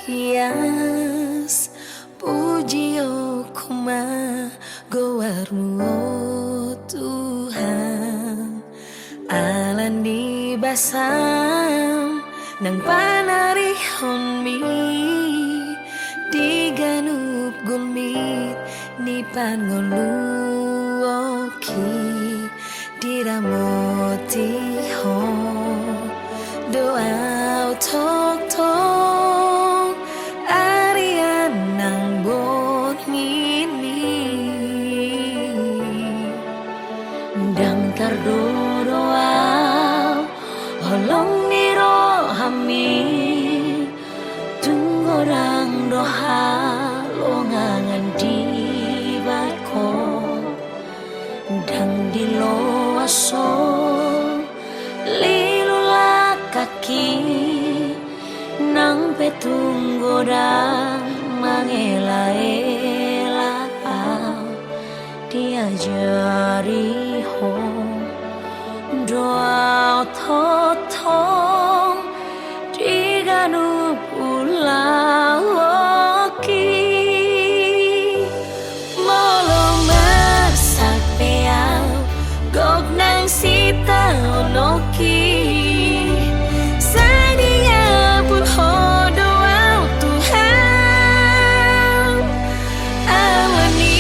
Yes, puji kuma gowarmu oh Tuhan. Alan di basam nang panarihon mi diganup gulmit ni pangoluoki diramoti ho doa tok tok arian nang bon ngini dang kardoa holong niro hami tungorang doha longangan di bako dang di loaso lilula kaki nang petung godang mangela-ela diajari ho doa totong diganu pulawoki molo masak peau gok nang sita onoki sania pun ho doa Tuhan awani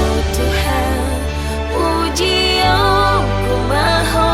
oh Tuhan puji oh kumaho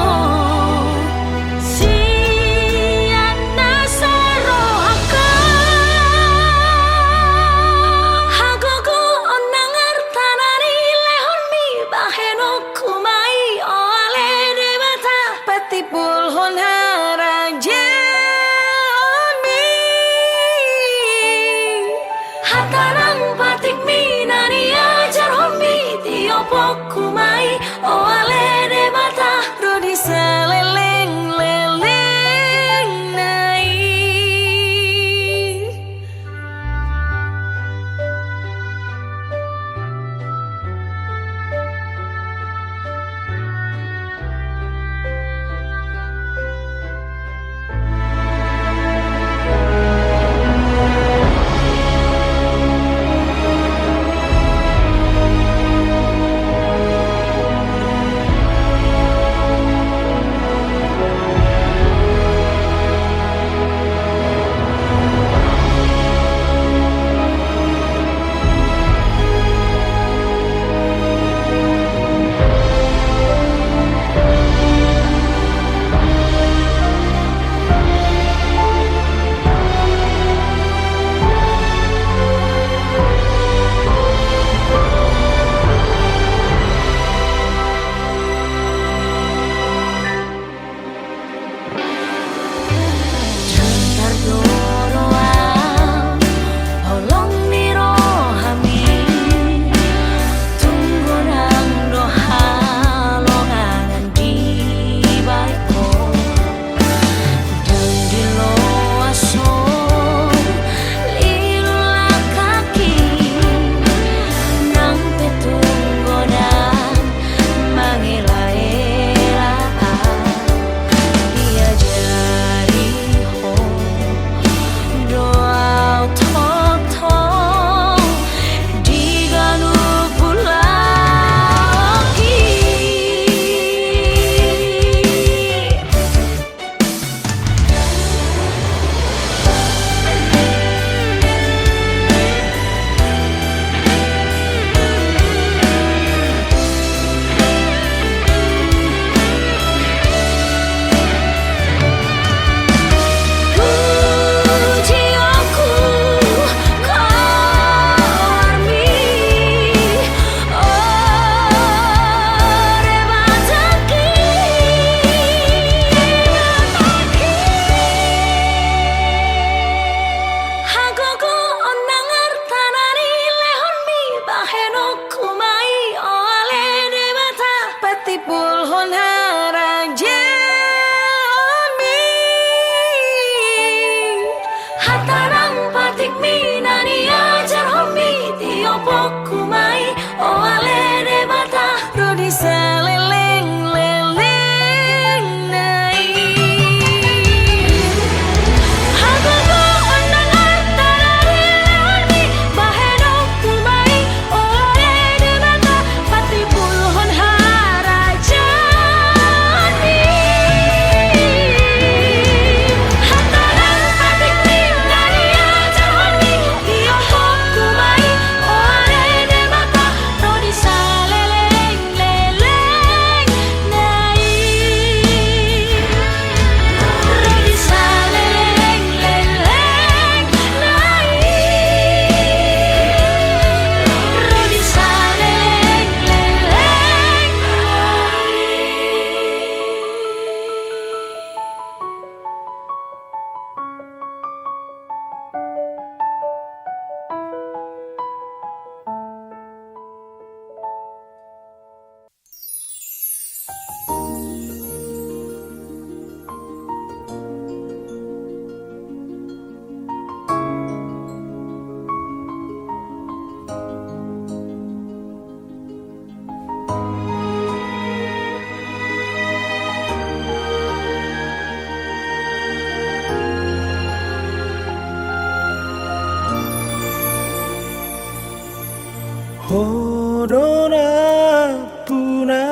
Hodona puna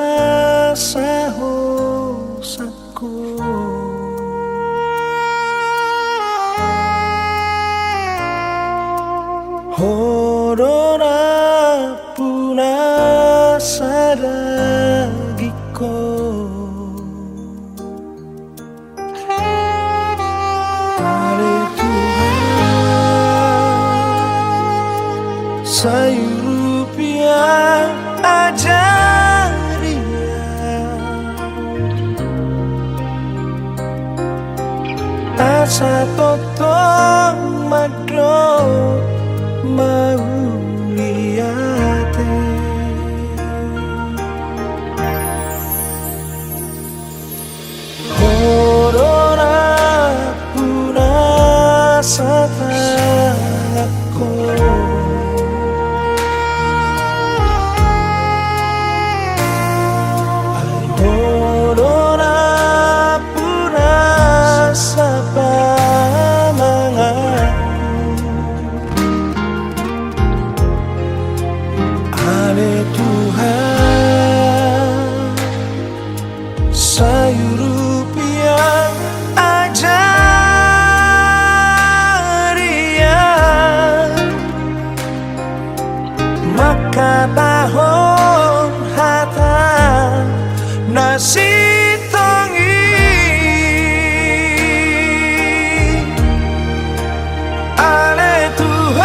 sahosako Hodona puna sadagiko Ale Tuhan sayur rupiah ajaria asa totong mado mauliate Corona puna satako Corona puna sapamangan Ale Tuhan sayur rupiah ajaria maka tahun hata nasi tongi Ale Tuhan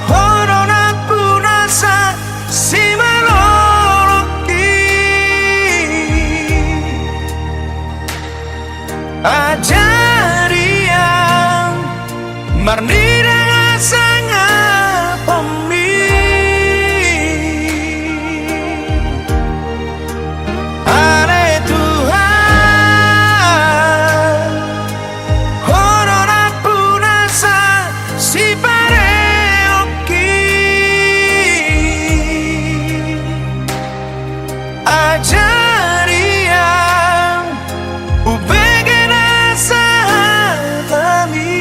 Corona puna sa simaloloki ajaria marnira sangat pemi Ale Tuhan Corona puna sa si pareoki ajaria ubegena sa kami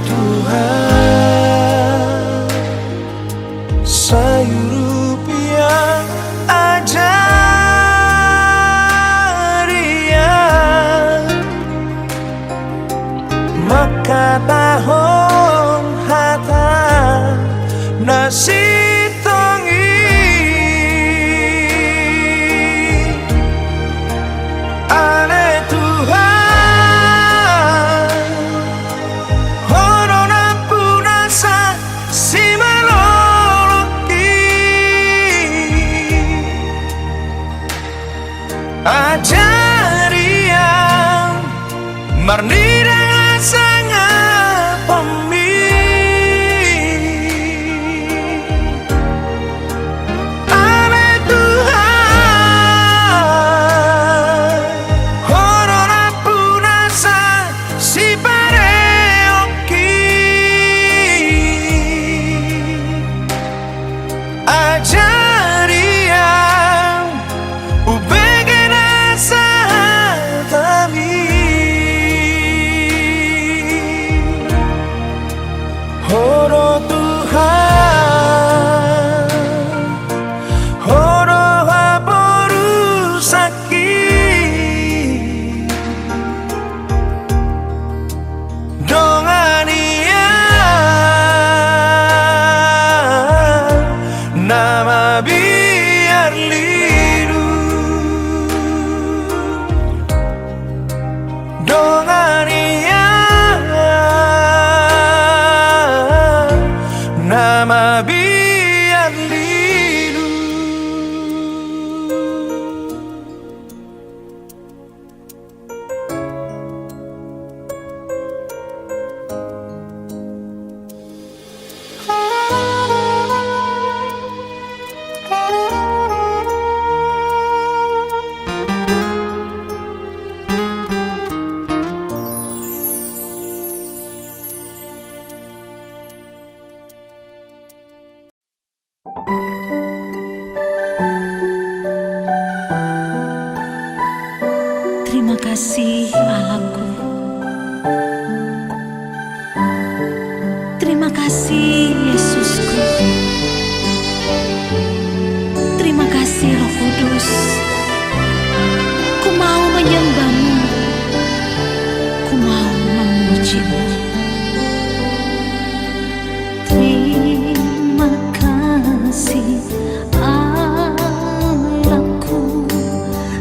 Tuhan sayur rupiah ajaria maka tahun hata nasi tongi Ale Tuhan ajaria marnira sangat pemi Ale Tuhan Corona puna sa si pareoki ajaria ubegena sa kami Terima kasih Allahku. Terima kasih Yesusku. Terima kasih Roh Kudus. Ku mau menyembahmu. Ku mau memujimu. Terima kasih Allahku.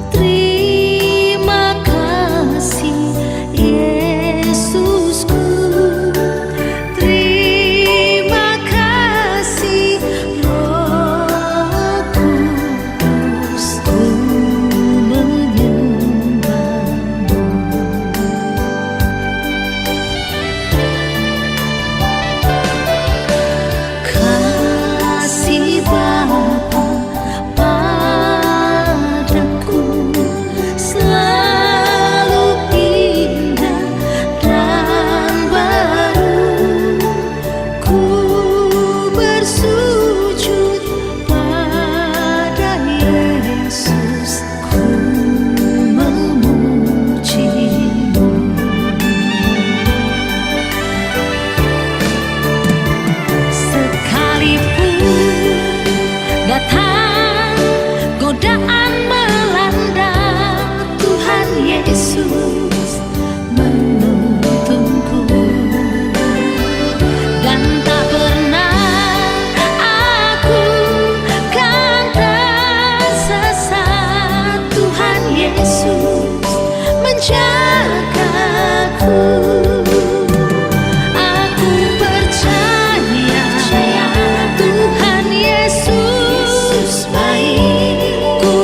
Terima kasih Yesusku. Terima kasih Roh Kudus. Ku menyembahmu. Kasih Bapa padaku selalu indah dan baru. Ku bersujud pada Yesus, ku memujimu. Sekalipun datang godaan melanda, Tuhan Yesus menuntunku. Dan tak pernah aku kan tersesat. Tuhan Yesus menjagaku. Aku percaya Tuhan Yesus baik. Ku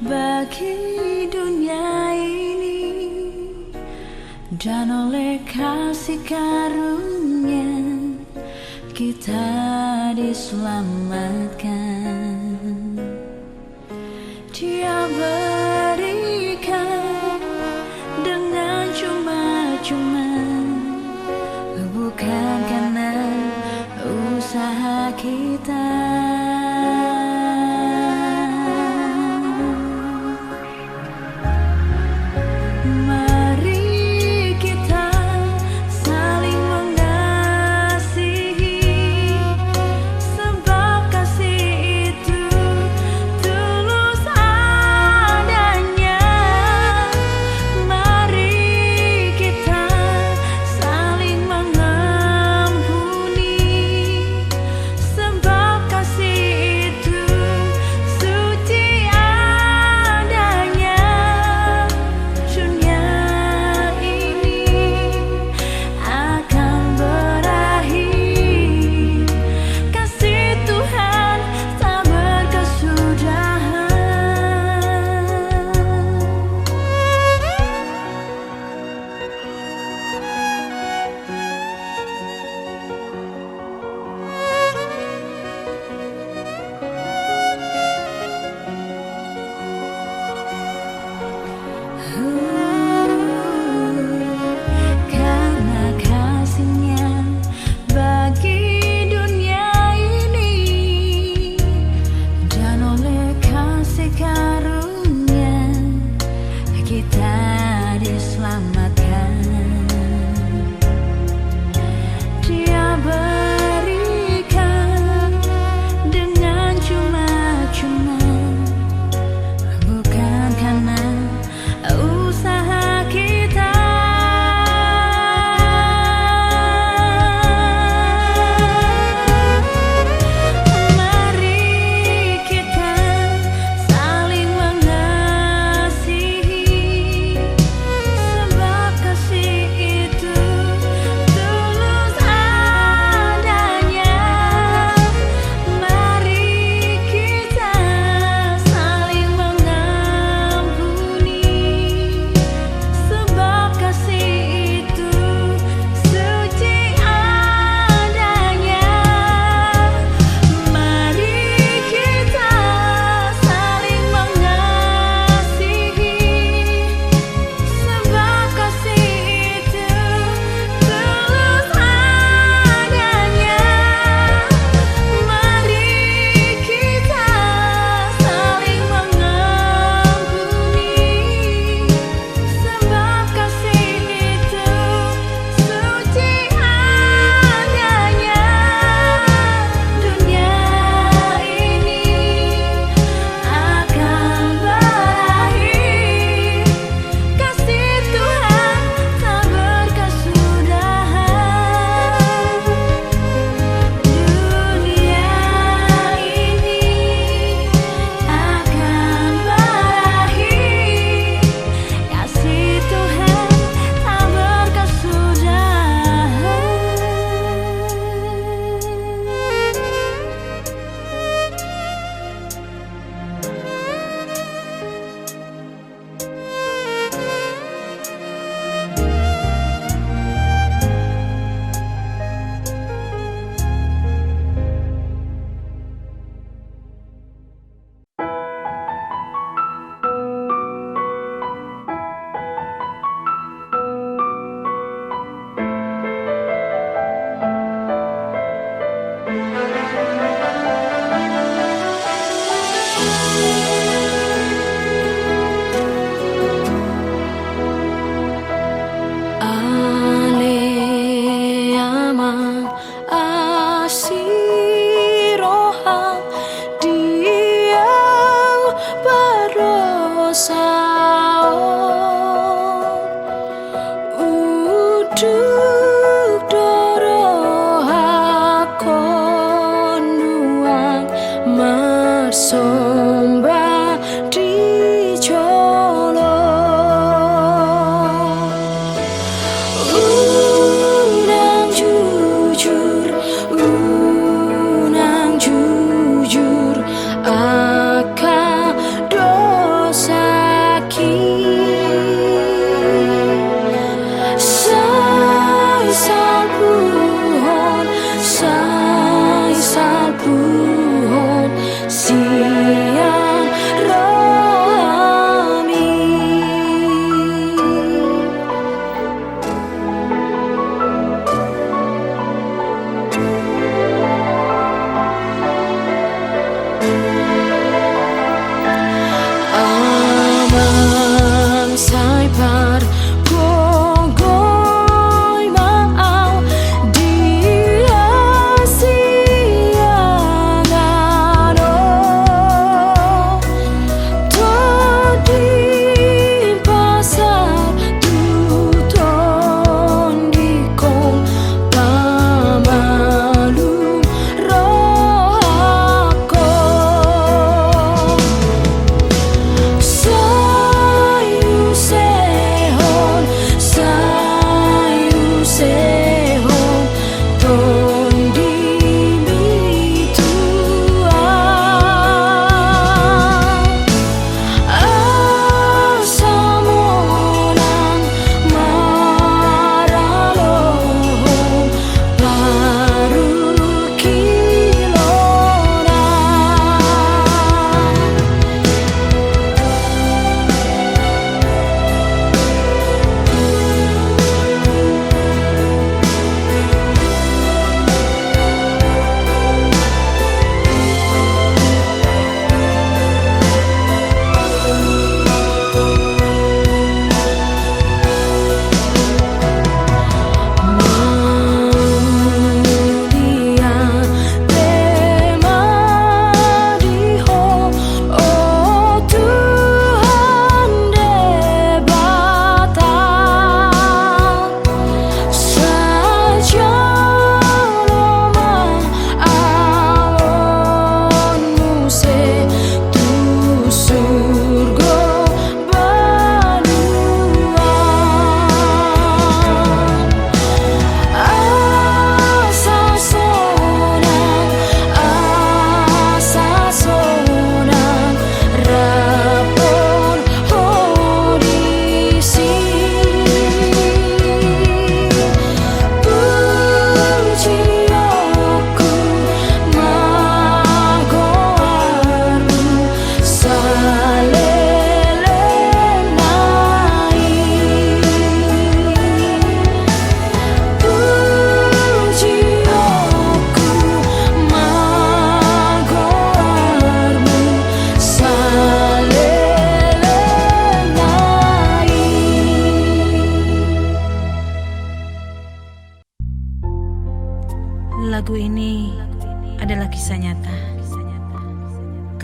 bagi dunia ini, dan oleh kasih karunia kita diselamatkan. Dia berikan dengan cuma-cuma, bukan karena usaha kita. Mari kita saling mengasihi, sebab kasih itu tulus adanya. Mari kita saling mengampuni, sebab kasih itu suci adanya. Dunia ini akan berakhir, kasih Tuhan tak berkesudahan. Karena kasihnya bagi dunia ini, dan oleh kasih karunia kita diselamatkan. Dia berikan dengan cuma-cuma, bukan karena usaha kita. Mari kita saling mengasihi, sebab kasih itu tulus adanya. Mari kita saling mengampuni, sebab kasih itu suci adanya. Mari kita saling mengasihi, sebab kasih itu tulus adanya. Mari kita saling mengampuni, sebab kasih itu suci adanya. Dunia ini akan berakhir, kasih Tuhan tak berkesudahan. Dunia ini akan berakhir, kasih Tuhan tak berkesudahan. Aleama asiroha, dia berdosa. Uduk doroha konuan mersomba di jolo. Unang jujur, unang jujur, akan dosa.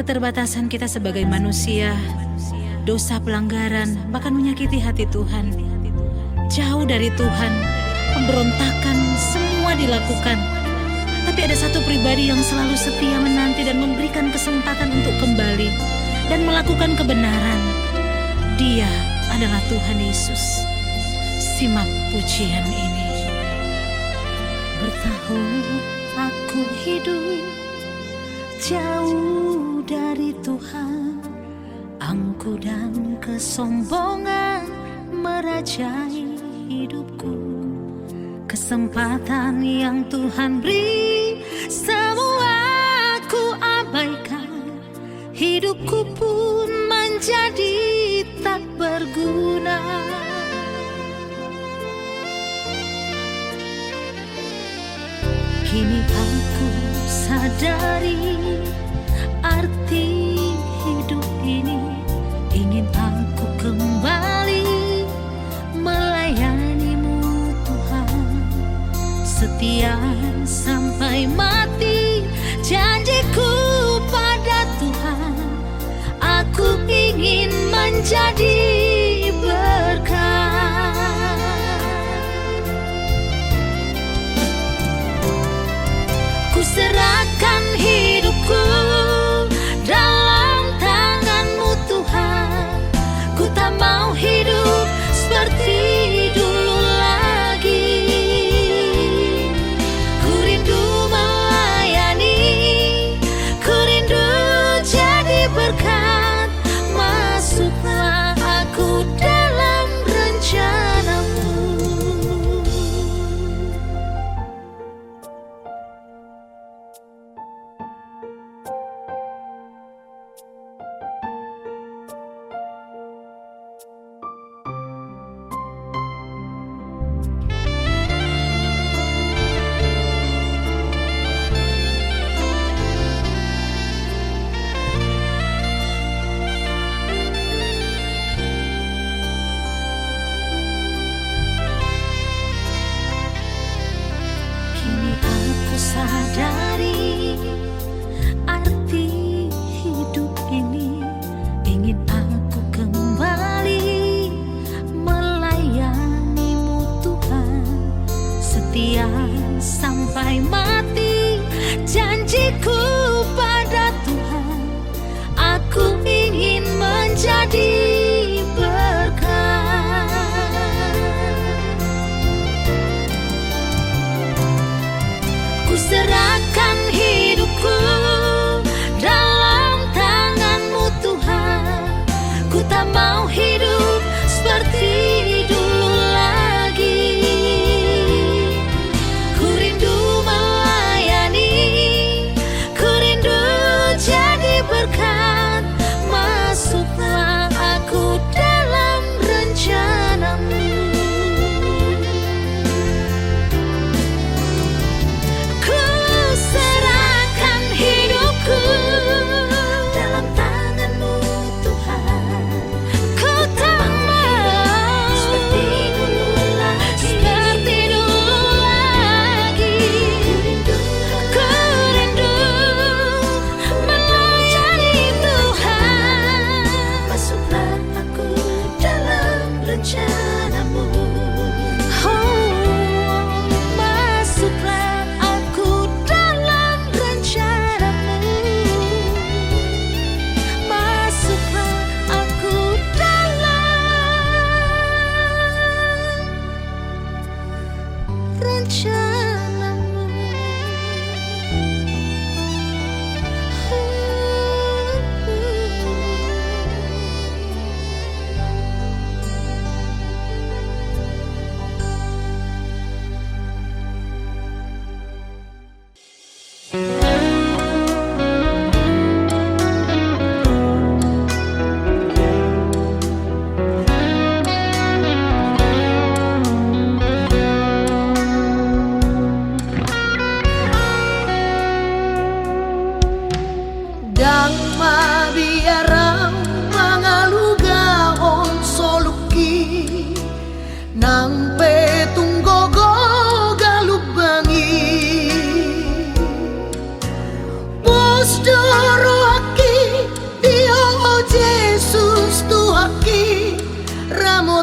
keterbatasan kita sebagai manusia, dosa pelanggaran bahkan menyakiti hati Tuhan. Jauh dari Tuhan, pemberontakan semua dilakukan. Tapi ada satu pribadi yang selalu setia menanti dan memberikan kesempatan untuk kembali dan melakukan kebenaran. Dia adalah Tuhan Yesus. Simak pujian ini. Bertahun aku hidup jauh dari Tuhan, angku dan kesombongan merajai hidupku. Kesempatan yang Tuhan beri semua aku abaikan, hidupku pun menjadi tak berguna. Kini aku sadari arti hidup ini, ingin aku kembali melayani-Mu Tuhan, setia sampai mati janjiku pada Tuhan. Aku ingin menjadi berkat. Ku serahkan hidupku dalam tangan-Mu Tuhan. Ku tak mau hidup seperti dulu lagi. Ku rindu melayani, ku rindu jadi berkat. Masuklah aku dalam rencana-Mu. Kini aku sadari arti hidup ini, ingin aku kembali melayani-Mu Tuhan, setia sampai mati janjiku pada Tuhan. Aku ingin menjadi berkat. Ku serahkan hidupku dalam tangan-Mu Tuhan. Ku tak mau hidup seperti dulu lagi. Ku rindu melayani,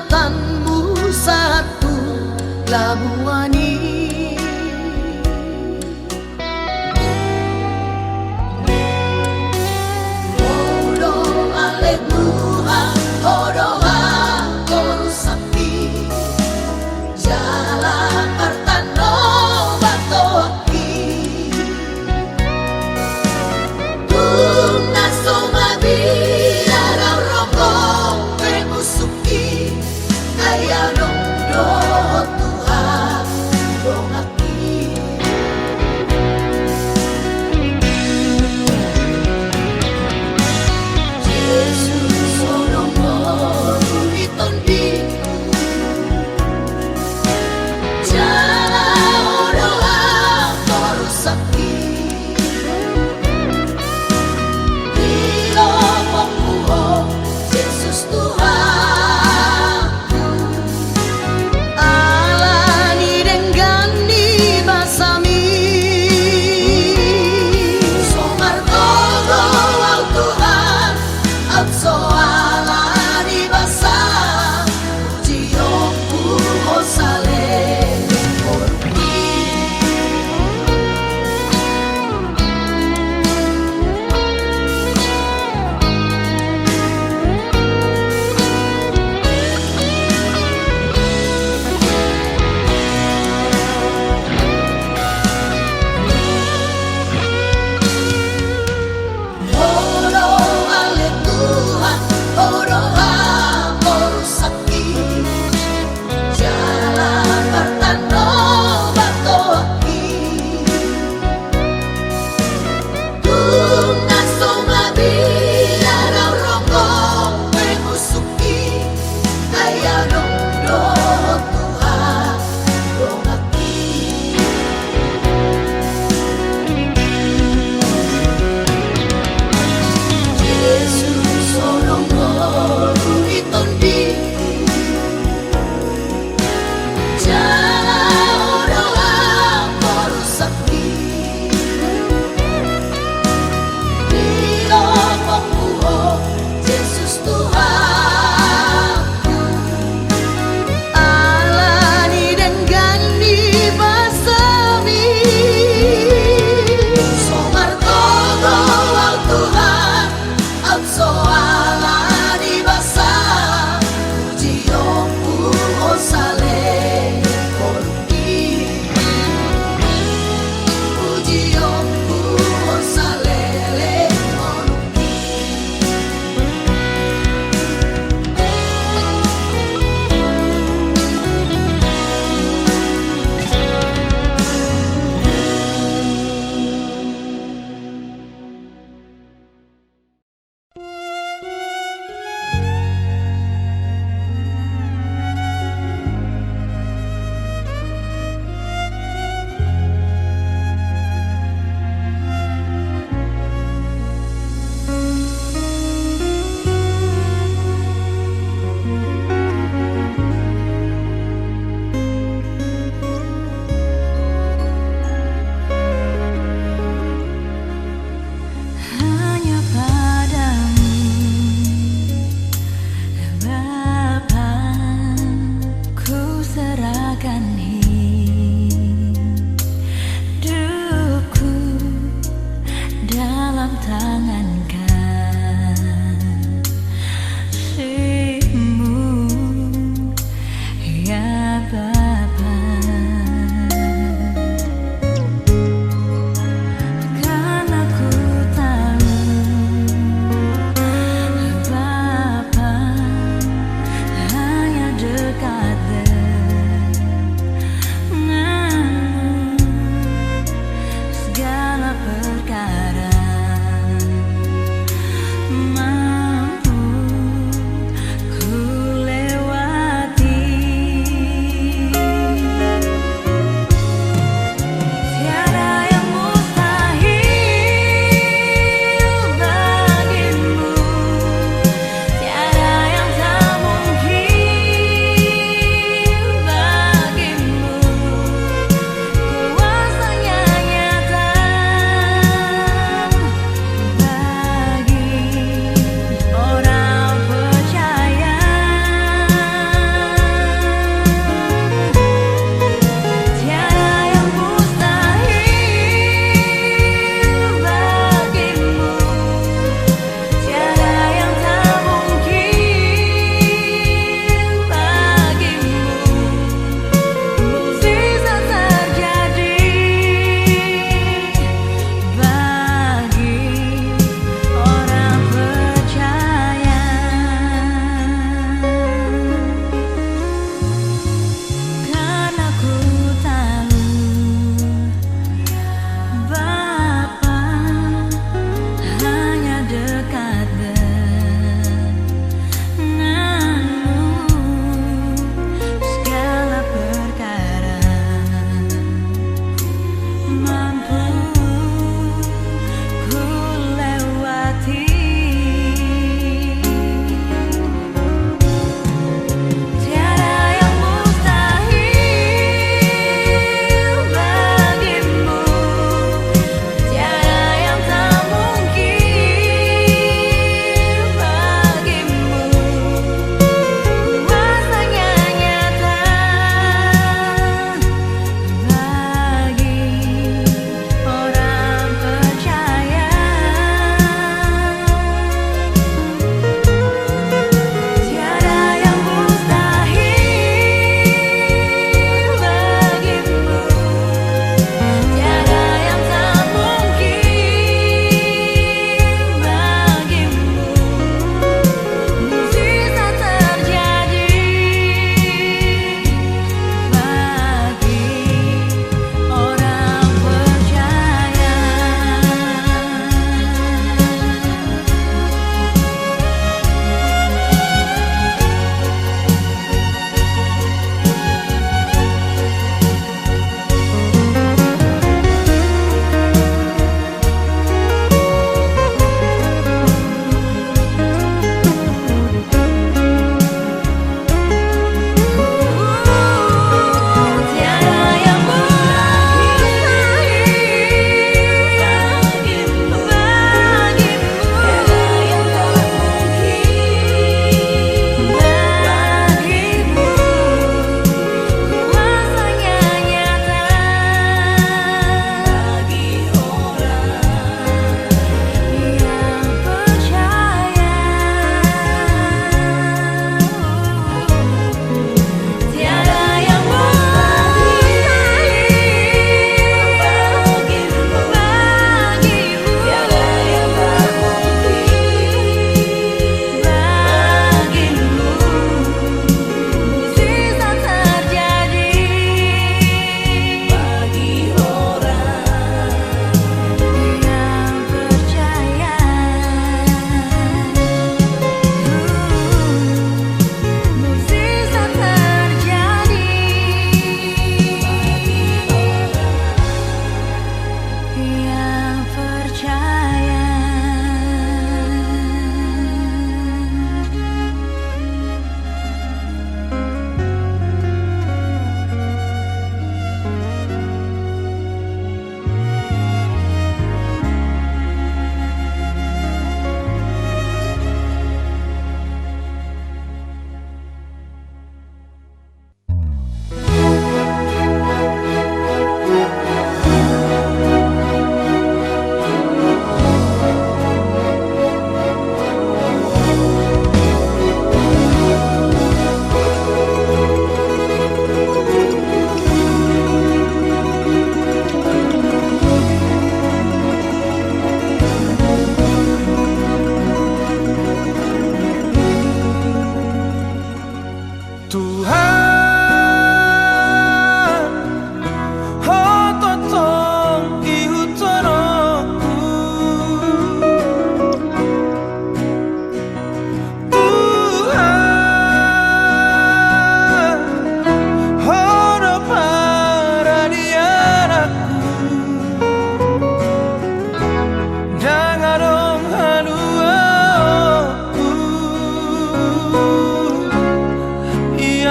tanmu satu labuani. Odo ale Tuhan, odo aku sakti, jalan pertano batoki. Tuna somabi arau rokok pemusuki, ayano do Tuhan dongaki. Yesus onomo iton biku, jala odo aku sakti. Bilo pangkuho Yesus Tuhanku, alani denggani basami. Somargogo au Tuhan, au soalani basa, ujiyoku osale porki. Odo ale Tuhan, odo aku sakti, jalan pertano batoki. Tuna somabi arau rokok pemusuki, ayano do Tuhan dongaki. Yesus onomo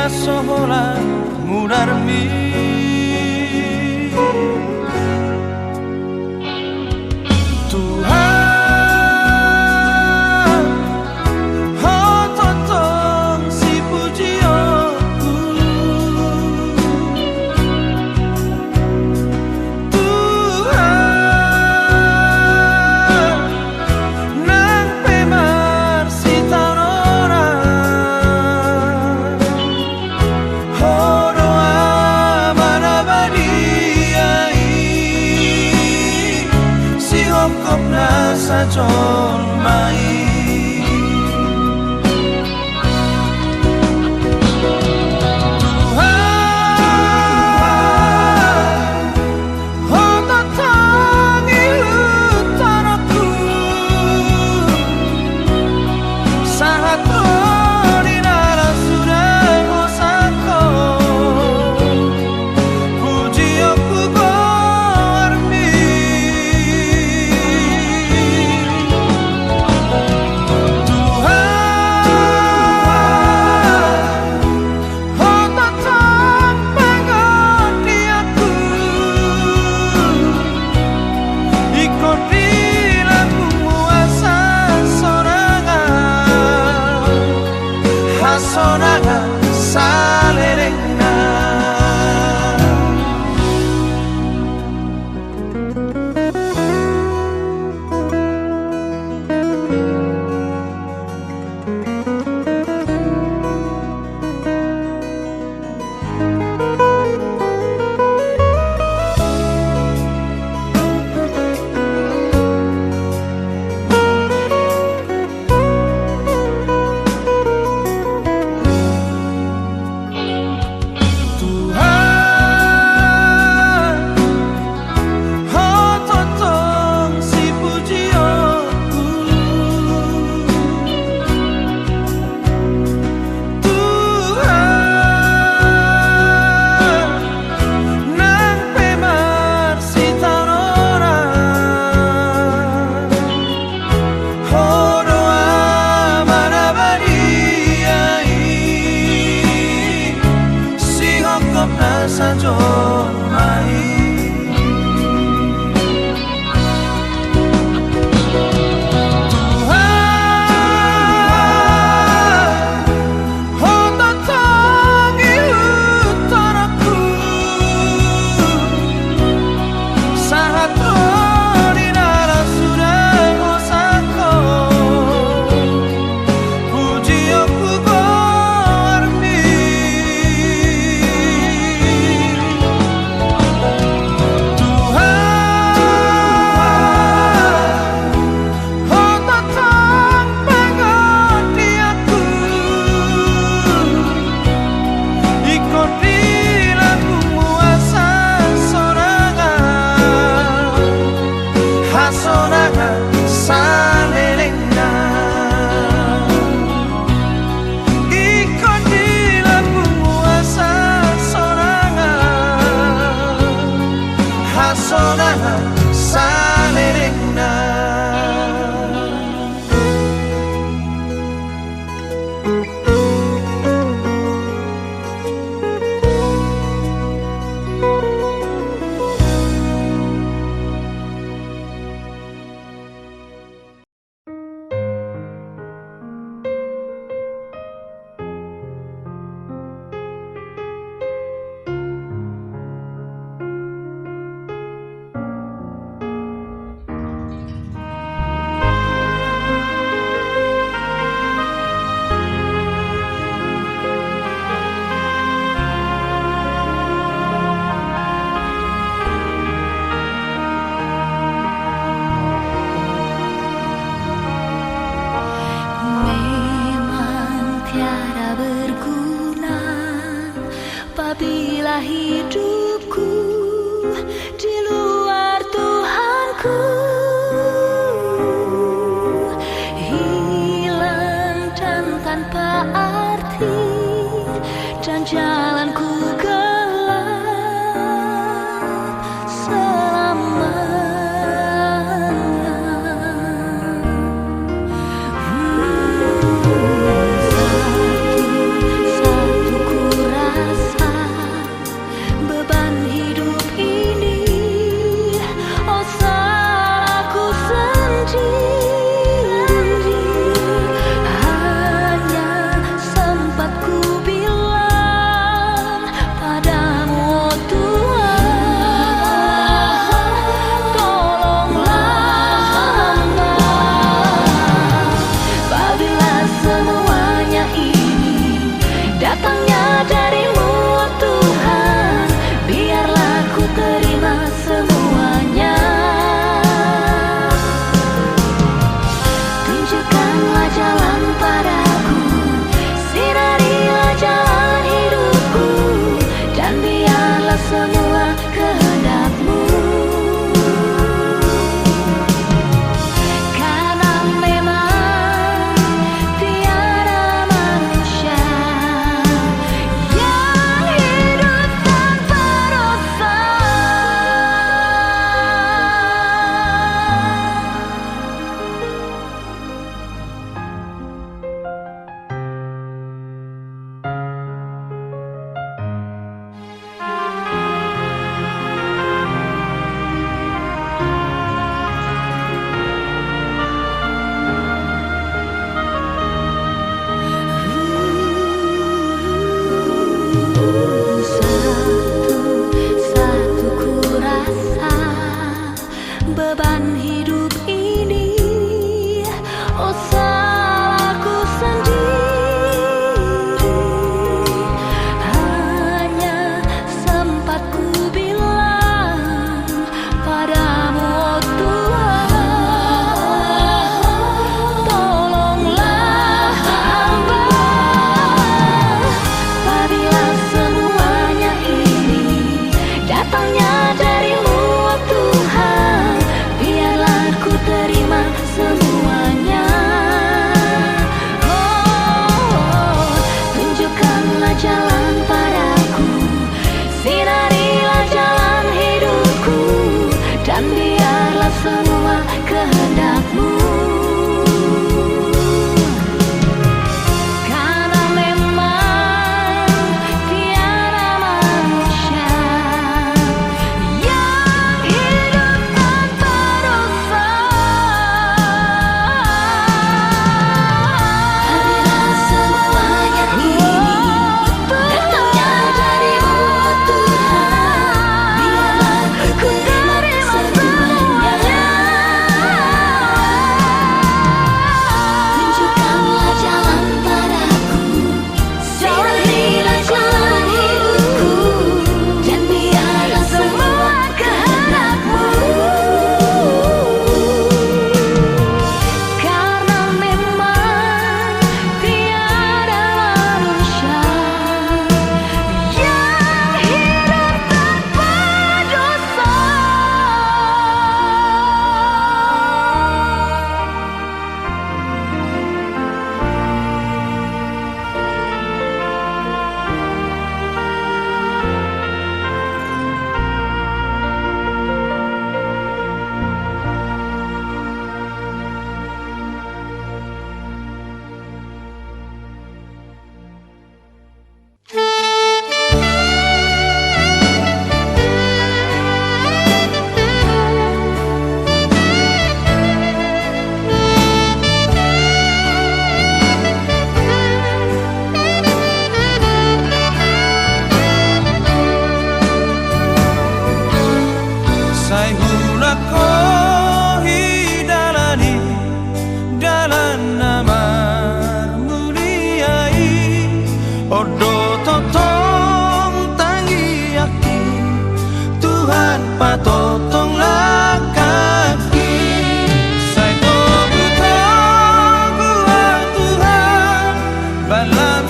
seolah mudarmi. Tuhan, oh totong si pujioku. Tuhan, nang pemar si taunora. Oh doa mana badiai si hokop nasa jon mai. Sonaga salerena. Sajon mai. Tuhan, oh tatangi utaraku. Saat ordinara sudah osako. Puji aku gormi. Sonaga salerena. Ikut bila penguasa sorangan. Hasonaga salerena. Apabila hidupku di luar Tuhanku hilang dan tanpa arti, dan jalanku gelap selamanya. Satu ku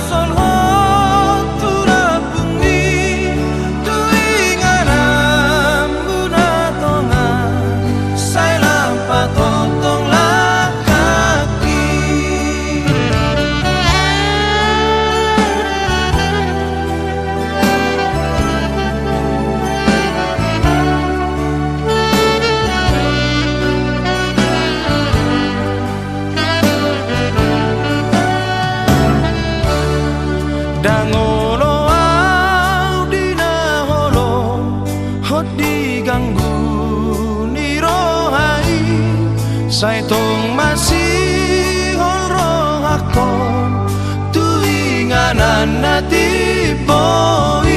son ho tu rapungi tu ingaram buna tonga sai lampa totong la kaki Dangolo au dina holo hot diganggu ni rohai sai tong masih hol rohakon tu inganan nati boy